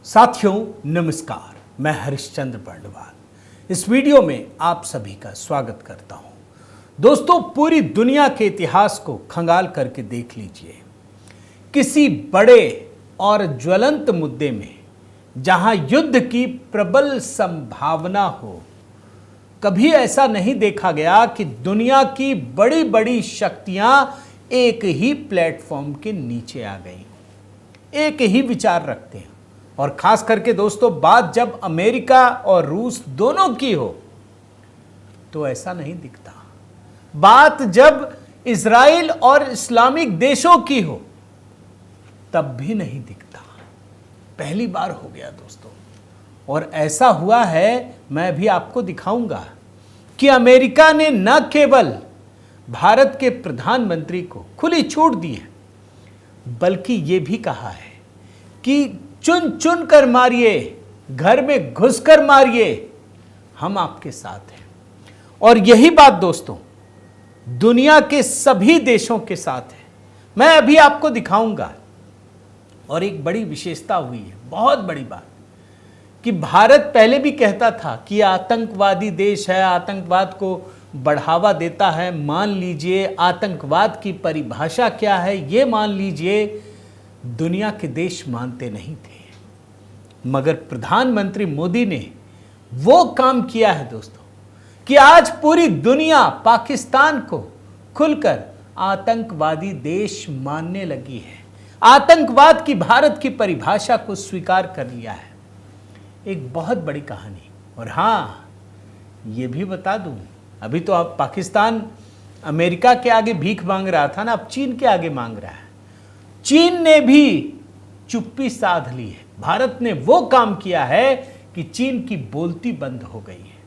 साथियों नमस्कार, मैं हरिश्चंद्र बर्णवाल इस वीडियो में आप सभी का स्वागत करता हूं। दोस्तों, पूरी दुनिया के इतिहास को खंगाल करके देख लीजिए। किसी बड़े और ज्वलंत मुद्दे में जहां युद्ध की प्रबल संभावना हो, कभी ऐसा नहीं देखा गया कि दुनिया की बड़ी बड़ी शक्तियां एक ही प्लेटफॉर्म के नीचे आ गई, एक ही विचार रखते हैं। और खास करके दोस्तों, बात जब अमेरिका और रूस दोनों की हो तो ऐसा नहीं दिखता। बात जब इजराइल और इस्लामिक देशों की हो तब भी नहीं दिखता। पहली बार हो गया दोस्तों, और ऐसा हुआ है, मैं भी आपको दिखाऊंगा कि अमेरिका ने न केवल भारत के प्रधानमंत्री को खुली छूट दी है, बल्कि यह भी कहा है कि चुन चुन कर मारिए, घर में घुसकर मारिए, हम आपके साथ हैं। और यही बात दोस्तों दुनिया के सभी देशों के साथ है। मैं अभी आपको दिखाऊंगा। और एक बड़ी विशेषता हुई है, बहुत बड़ी बात, कि भारत पहले भी कहता था कि आतंकवादी देश है, आतंकवाद को बढ़ावा देता है। मान लीजिए आतंकवाद की परिभाषा क्या है, ये मान लीजिए। दुनिया के देश मानते नहीं थे, मगर प्रधानमंत्री मोदी ने वो काम किया है दोस्तों कि आज पूरी दुनिया पाकिस्तान को खुलकर आतंकवादी देश मानने लगी है। आतंकवाद की भारत की परिभाषा को स्वीकार कर लिया है। एक बहुत बड़ी कहानी। और हाँ, ये भी बता दूं, अभी तो अब पाकिस्तान अमेरिका के आगे भीख मांग रहा था ना, अब चीन के आगे मांग रहा है। चीन ने भी चुप्पी साध ली है। भारत ने वो काम किया है कि चीन की बोलती बंद हो गई है।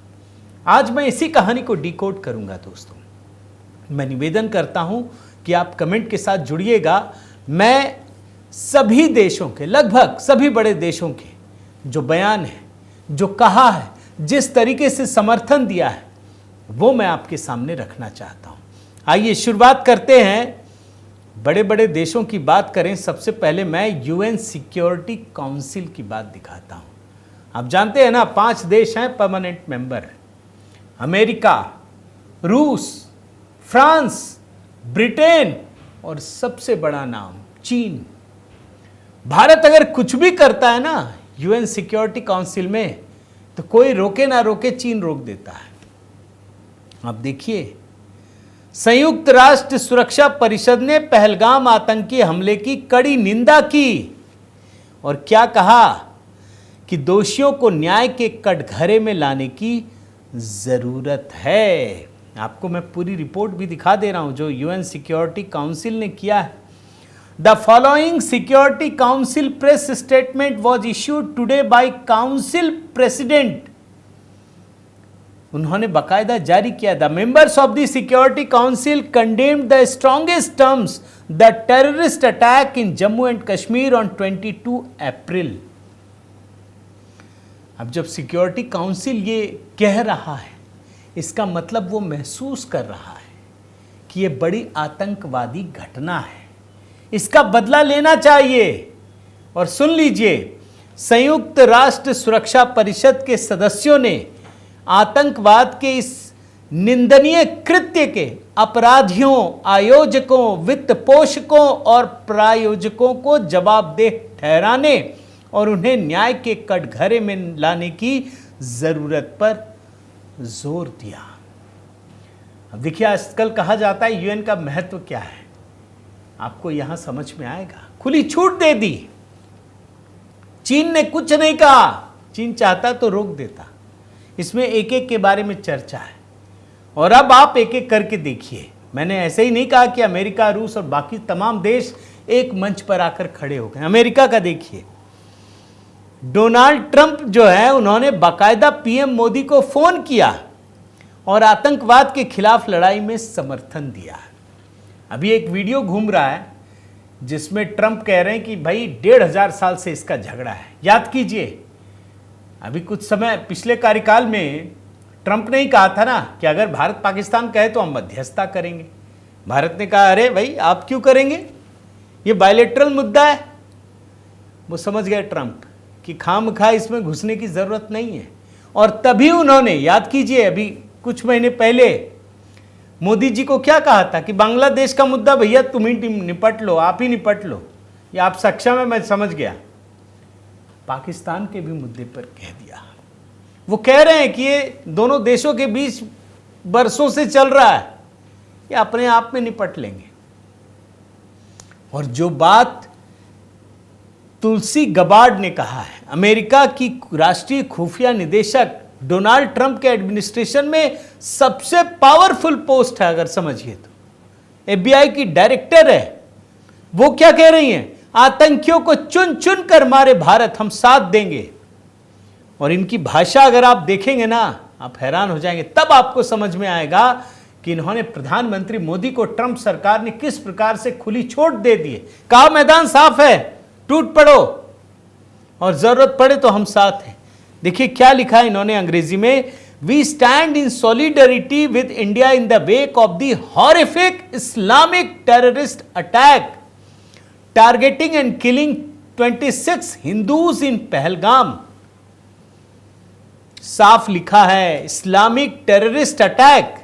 आज मैं इसी कहानी को डिकोड करूंगा दोस्तों। मैं निवेदन करता हूं कि आप कमेंट के साथ जुड़िएगा। मैं सभी देशों के, लगभग सभी बड़े देशों के जो बयान है, जो कहा है, जिस तरीके से समर्थन दिया है, वो मैं आपके सामने रखना चाहता हूं। आइए शुरुआत करते हैं। बड़े बड़े देशों की बात करें, सबसे पहले मैं यूएन सिक्योरिटी काउंसिल की बात दिखाता हूं। आप जानते हैं ना, 5 देश हैं परमानेंट मेंबर हैं: अमेरिका, रूस, फ्रांस, ब्रिटेन और सबसे बड़ा नाम चीन। भारत अगर कुछ भी करता है ना यूएन सिक्योरिटी काउंसिल में, तो कोई रोके ना रोके चीन रोक देता है। आप देखिए, संयुक्त राष्ट्र सुरक्षा परिषद ने पहलगाम आतंकी हमले की कड़ी निंदा की और क्या कहा कि दोषियों को न्याय के कटघरे में लाने की जरूरत है। आपको मैं पूरी रिपोर्ट भी दिखा दे रहा हूं जो यूएन सिक्योरिटी काउंसिल ने किया है। The following security council press statement was issued today by council president. उन्होंने बकायदा जारी किया। The members of the security council condemned the strongest terms the terrorist attack in Jammu and Kashmir on 22 April. अब जब security council ये कह रहा है, इसका मतलब वो महसूस कर रहा है कि ये बड़ी आतंकवादी घटना है, इसका बदला लेना चाहिए। और सुन लीजिए, संयुक्त राष्ट्र सुरक्षा परिषद के सदस्यों ने आतंकवाद के इस निंदनीय कृत्य के अपराधियों, आयोजकों, वित्त पोषकों और प्रायोजकों को जवाबदेह ठहराने और उन्हें न्याय के कटघरे में लाने की जरूरत पर जोर दिया। अब देखिए, आजकल कहा जाता है यूएन का महत्व क्या है, आपको यहां समझ में आएगा। खुली छूट दे दी, चीन ने कुछ नहीं कहा। चीन चाहता तो रोक देता। इसमें एक एक के बारे में चर्चा है, और अब आप एक एक करके देखिए। मैंने ऐसे ही नहीं कहा कि अमेरिका, रूस और बाकी तमाम देश एक मंच पर आकर खड़े हो गए। अमेरिका का देखिए, डोनाल्ड ट्रंप जो है, उन्होंने बाकायदा पीएम मोदी को फोन किया और आतंकवाद के खिलाफ लड़ाई में समर्थन दिया। अभी एक वीडियो घूम रहा है जिसमें ट्रंप कह रहे हैं कि भाई 1500 साल से इसका झगड़ा है। याद कीजिए, अभी कुछ समय पिछले कार्यकाल में ट्रंप ने ही कहा था ना कि अगर भारत पाकिस्तान कहे तो हम मध्यस्थता करेंगे। भारत ने कहा, अरे भाई आप क्यों करेंगे, ये बायलैटरल मुद्दा है। वो समझ गए ट्रंप कि खामखा इसमें घुसने की जरूरत नहीं है। और तभी उन्होंने, याद कीजिए, अभी कुछ महीने पहले मोदी जी को क्या कहा था कि बांग्लादेश का मुद्दा भैया तुम ही निपट लो, आप ही निपट लो, या आप सक्षम है, मैं समझ गया। पाकिस्तान के भी मुद्दे पर कह दिया। वो कह रहे हैं कि ये दोनों देशों के बीच बरसों से चल रहा है, ये अपने आप में निपट लेंगे। और जो बात तुलसी गबार्ड ने कहा है, अमेरिका की राष्ट्रीय खुफिया निदेशक डोनाल्ड ट्रंप के एडमिनिस्ट्रेशन में सबसे पावरफुल पोस्ट है, अगर समझिए तो एफबीआई की डायरेक्टर है, वो क्या कह रही हैं? आतंकियों को चुन चुन कर मारे भारत, हम साथ देंगे। और इनकी भाषा अगर आप देखेंगे ना, आप हैरान हो जाएंगे। तब आपको समझ में आएगा कि इन्होंने प्रधानमंत्री मोदी को ट्रंप सरकार ने किस प्रकार से खुली छूट दे दी है। कहा मैदान साफ है, टूट पड़ो और जरूरत पड़े तो हम साथ हैं। देखिए क्या लिखा है इन्होंने अंग्रेजी में, we stand in solidarity with India in the wake of the horrific Islamic terrorist attack targeting and killing 26 Hindus in Pahalgam. साफ लिखा है, इस्लामिक टेररिस्ट अटैक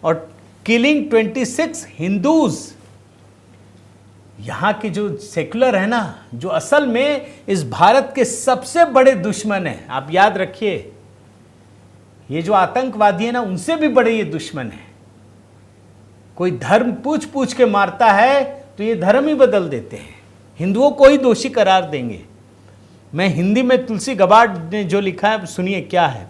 और किलिंग 26 हिंदूज। यहां के जो सेकुलर है ना, जो असल में इस भारत के सबसे बड़े दुश्मन है, आप याद रखिए, ये जो आतंकवादी है ना, उनसे भी बड़े ये दुश्मन है। कोई धर्म पूछ पूछ के मारता है तो ये धर्म ही बदल देते हैं, हिंदुओं को ही दोषी करार देंगे। मैं हिंदी में तुलसी गबार्ड ने जो लिखा है सुनिए क्या है।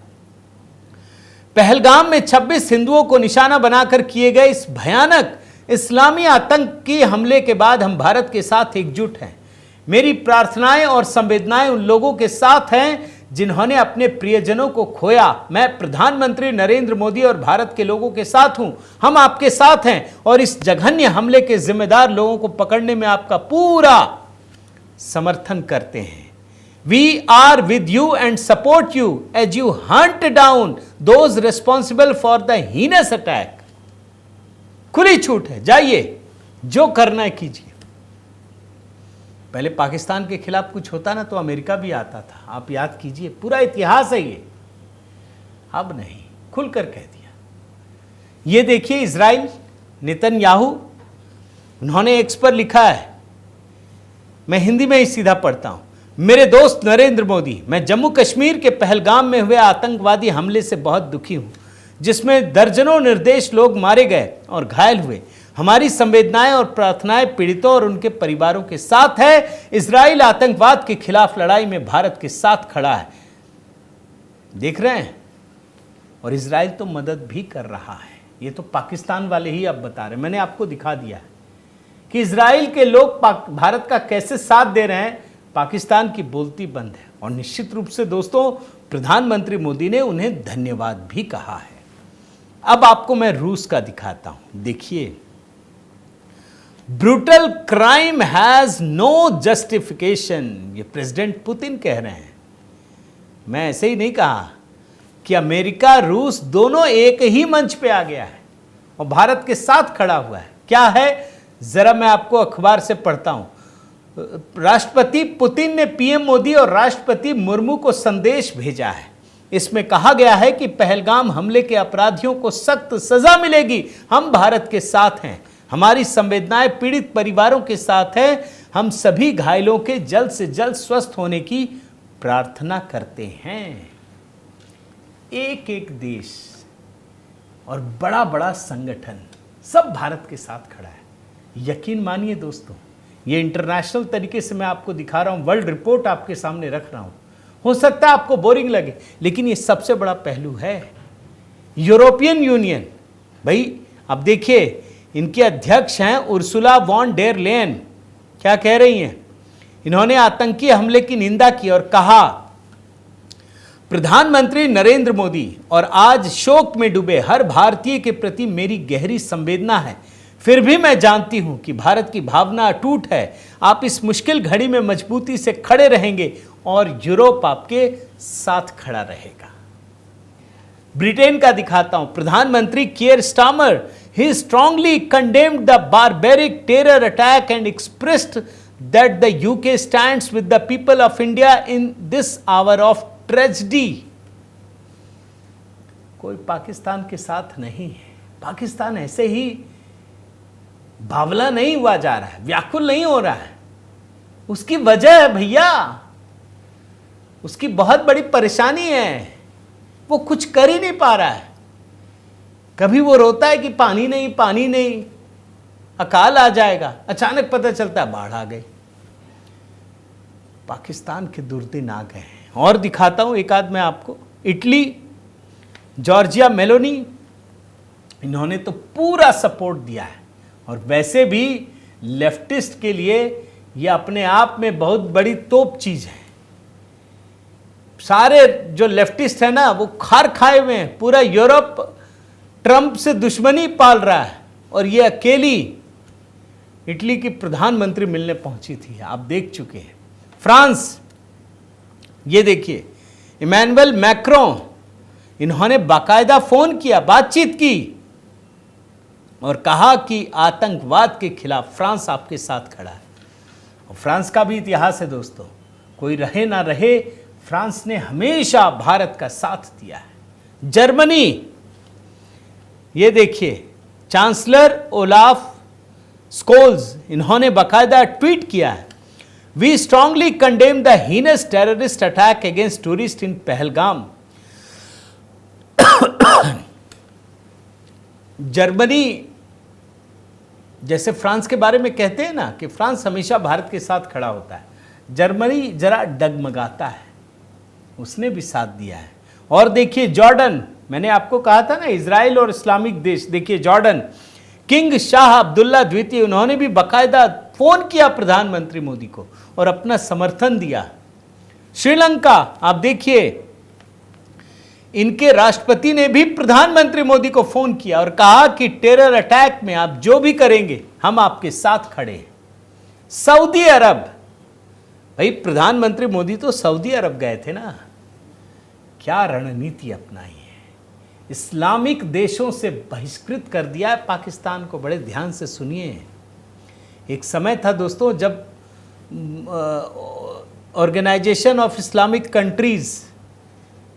पहलगाम में 26 हिंदुओं को निशाना बनाकर किए गए इस भयानक इस्लामी आतंकी हमले के बाद हम भारत के साथ एकजुट हैं। मेरी प्रार्थनाएं और संवेदनाएं उन लोगों के साथ हैं जिन्होंने अपने प्रियजनों को खोया। मैं प्रधानमंत्री नरेंद्र मोदी और भारत के लोगों के साथ हूं। हम आपके साथ हैं और इस जघन्य हमले के जिम्मेदार लोगों को पकड़ने में आपका पूरा समर्थन करते हैं। We are with you and support you as you hunt down those responsible for the heinous attack. खुली छूट है, जाइए जो करना है कीजिए। पहले पाकिस्तान के खिलाफ कुछ होता ना तो अमेरिका भी आता था, आप याद कीजिए, पूरा इतिहास है ये। अब नहीं, खुलकर कह दिया। ये देखिए इजराइल, नेतन्याहू, उन्होंने एक्स पर लिखा है, मैं हिंदी में ही सीधा पढ़ता हूं। मेरे दोस्त नरेंद्र मोदी, मैं जम्मू कश्मीर के पहलगाम में हुए आतंकवादी हमले से बहुत दुखी हूं, जिसमें दर्जनों निर्दोष लोग मारे गए और घायल हुए। हमारी संवेदनाएं और प्रार्थनाएं पीड़ितों और उनके परिवारों के साथ है। इजराइल आतंकवाद के खिलाफ लड़ाई में भारत के साथ खड़ा है। देख रहे हैं, और इजराइल तो मदद भी कर रहा है। ये तो पाकिस्तान वाले ही अब बता रहे हैं, मैंने आपको दिखा दिया है कि इजराइल के लोग भारत का कैसे साथ दे रहे हैं। पाकिस्तान की बोलती बंद है। और निश्चित रूप से दोस्तों, प्रधानमंत्री मोदी ने उन्हें धन्यवाद भी कहा है। अब आपको मैं रूस का दिखाता हूं, देखिए। Brutal crime has no justification, ये प्रेसिडेंट पुतिन कह रहे हैं। मैं ऐसे ही नहीं कहा कि अमेरिका रूस दोनों एक ही मंच पे आ गया है और भारत के साथ खड़ा हुआ है। क्या है, जरा मैं आपको अखबार से पढ़ता हूं। राष्ट्रपति पुतिन ने पीएम मोदी और राष्ट्रपति मुर्मू को संदेश भेजा है। इसमें कहा गया है कि पहलगाम हमले के अपराधियों को सख्त सजा मिलेगी। हम भारत के साथ हैं, हमारी संवेदनाएं पीड़ित परिवारों के साथ हैं। हम सभी घायलों के जल्द से जल्द स्वस्थ होने की प्रार्थना करते हैं। एक एक देश और बड़ा बड़ा संगठन सब भारत के साथ खड़ा है। यकीन मानिए दोस्तों, ये इंटरनेशनल तरीके से मैं आपको दिखा रहा हूं, वर्ल्ड रिपोर्ट आपके सामने रख रहा हूं। हो सकता है आपको बोरिंग लगे, लेकिन ये सबसे बड़ा पहलू है। यूरोपियन यूनियन, भाई अब देखिए, इनके अध्यक्ष हैं उर्सुला वॉन डेर लेयन। क्या कह रही हैं? इन्होंने आतंकी हमले की निंदा की और कहा, प्रधानमंत्री नरेंद्र मोदी और आज शोक में डूबे हर भारतीय के प्रति मेरी गहरी संवेदना है। फिर भी मैं जानती हूं कि भारत की भावना अटूट है। आप इस मुश्किल घड़ी में मजबूती से खड़े रहेंगे और यूरोप आपके साथ खड़ा रहेगा। ब्रिटेन का दिखाता हूं, प्रधानमंत्री कियर Starmer, he strongly condemned the barbaric terror attack and expressed that the UK stands with the people of India in this hour of tragedy. कोई पाकिस्तान के साथ नहीं है। पाकिस्तान ऐसे ही बावला नहीं हुआ जा रहा है, व्याकुल नहीं हो रहा है। उसकी वजह है भैया, उसकी बहुत बड़ी परेशानी है, वो कुछ कर ही नहीं पा रहा है। कभी वो रोता है कि पानी नहीं, पानी नहीं, अकाल आ जाएगा, अचानक पता चलता है बाढ़ आ गई। पाकिस्तान के दुर्दिन आ गए हैं। और दिखाता हूं एक आध मैं आपको। इटली, जॉर्जिया मेलोनी, इन्होंने तो पूरा सपोर्ट दिया है। और वैसे भी लेफ्टिस्ट के लिए ये अपने आप में बहुत बड़ी तोप चीज है। सारे जो लेफ्टिस्ट है ना, वो खार खाए हुए हैं। पूरा यूरोप ट्रंप से दुश्मनी पाल रहा है, और ये अकेली इटली की प्रधानमंत्री मिलने पहुंची थी, आप देख चुके हैं। फ्रांस, ये देखिए, इमैनुअल मैक्रों, इन्होंने बाकायदा फोन किया, बातचीत की और कहा कि आतंकवाद के खिलाफ फ्रांस आपके साथ खड़ा है। और फ्रांस का भी इतिहास है दोस्तों, कोई रहे ना रहे, फ्रांस ने हमेशा भारत का साथ दिया है। जर्मनी, ये देखिए, चांसलर ओलाफ स्कोल्स, इन्होंने बाकायदा ट्वीट किया है, we strongly condemn the heinous terrorist attack against tourist in Pahalgam. Germany, जैसे फ्रांस के बारे में कहते हैं ना कि फ्रांस हमेशा भारत के साथ खड़ा होता है, जर्मनी जरा डगमगाता है, उसने भी साथ दिया है। और देखिए जॉर्डन, मैंने आपको कहा था ना इजराइल और इस्लामिक देश, देखिए जॉर्डन, किंग शाह अब्दुल्ला द्वितीय, उन्होंने भी बाकायदा फोन किया प्रधानमंत्री मोदी को और अपना समर्थन दिया। श्रीलंका, आप देखिए, इनके राष्ट्रपति ने भी प्रधानमंत्री मोदी को फोन किया और कहा कि टेरर अटैक में आप जो भी करेंगे हम आपके साथ खड़े हैं। सऊदी अरब, भाई प्रधानमंत्री मोदी तो सऊदी अरब गए थे ना, क्या रणनीति अपनाई है। इस्लामिक देशों से बहिष्कृत कर दिया है पाकिस्तान को। बड़े ध्यान से सुनिए, एक समय था दोस्तों जब ऑर्गेनाइजेशन ऑफ इस्लामिक कंट्रीज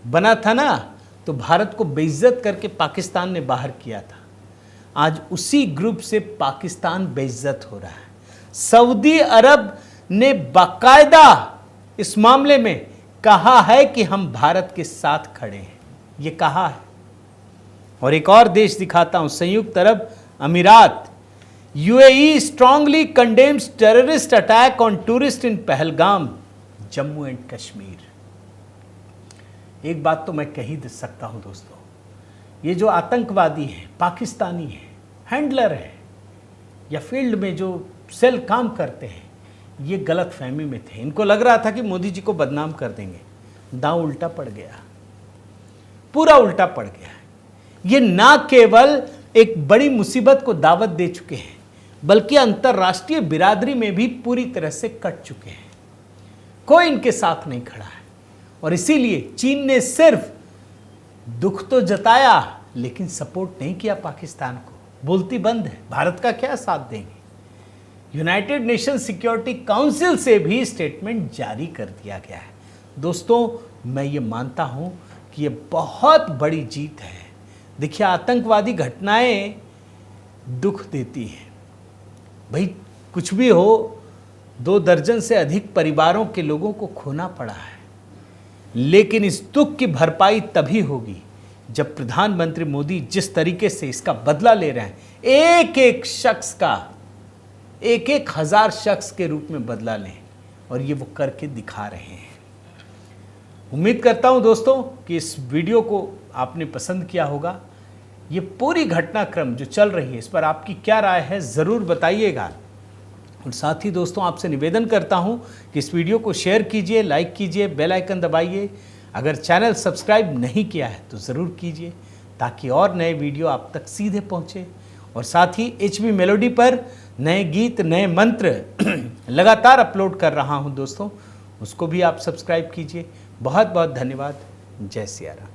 बना था ना, तो भारत को बेइज्जत करके पाकिस्तान ने बाहर किया था। आज उसी ग्रुप से पाकिस्तान बेइज्जत हो रहा है। सऊदी अरब ने बाकायदा इस मामले में कहा है कि हम भारत के साथ खड़े हैं, ये कहा है। और एक और देश दिखाता हूं, संयुक्त अरब अमीरात, UAE strongly condemns terrorist attack on tourist in Pahalgam, Jammu and Kashmir. एक बात तो मैं कह ही सकता हूं दोस्तों, ये जो आतंकवादी हैं, पाकिस्तानी हैं, हैंडलर हैं या फील्ड में जो सेल काम करते हैं, ये गलत फहमी में थे। इनको लग रहा था कि मोदी जी को बदनाम कर देंगे। दांव उल्टा पड़ गया, पूरा उल्टा पड़ गया। ये ना केवल एक बड़ी मुसीबत को दावत दे चुके हैं, बल्कि अंतर्राष्ट्रीय बिरादरी में भी पूरी तरह से कट चुके हैं। कोई इनके साथ नहीं खड़ा है। और इसीलिए चीन ने सिर्फ दुख तो जताया, लेकिन सपोर्ट नहीं किया पाकिस्तान को। बोलती बंद है, भारत का क्या साथ देंगे। यूनाइटेड नेशन सिक्योरिटी काउंसिल से भी स्टेटमेंट जारी कर दिया गया है। दोस्तों, मैं ये मानता हूं कि ये बहुत बड़ी जीत है। देखिए, आतंकवादी घटनाएं दुख देती हैं भाई, कुछ भी हो, 2 दर्जन से अधिक परिवारों के लोगों को खोना पड़ा है। लेकिन इस दुख की भरपाई तभी होगी जब प्रधानमंत्री मोदी जिस तरीके से इसका बदला ले रहे हैं, एक एक शख्स का, 1-1 हज़ार शख्स के रूप में बदला लें, और ये वो करके दिखा रहे हैं। उम्मीद करता हूं दोस्तों कि इस वीडियो को आपने पसंद किया होगा। ये पूरी घटनाक्रम जो चल रही है, इस पर आपकी क्या राय है ज़रूर बताइएगा। और साथ ही दोस्तों, आपसे निवेदन करता हूं कि इस वीडियो को शेयर कीजिए, लाइक कीजिए, बेल आइकन दबाइए। अगर चैनल सब्सक्राइब नहीं किया है तो ज़रूर कीजिए, ताकि और नए वीडियो आप तक सीधे पहुंचे। और साथ ही HB मेलोडी पर नए गीत, नए मंत्र लगातार अपलोड कर रहा हूं दोस्तों, उसको भी आप सब्सक्राइब कीजिए। बहुत बहुत धन्यवाद। जय सिया राम।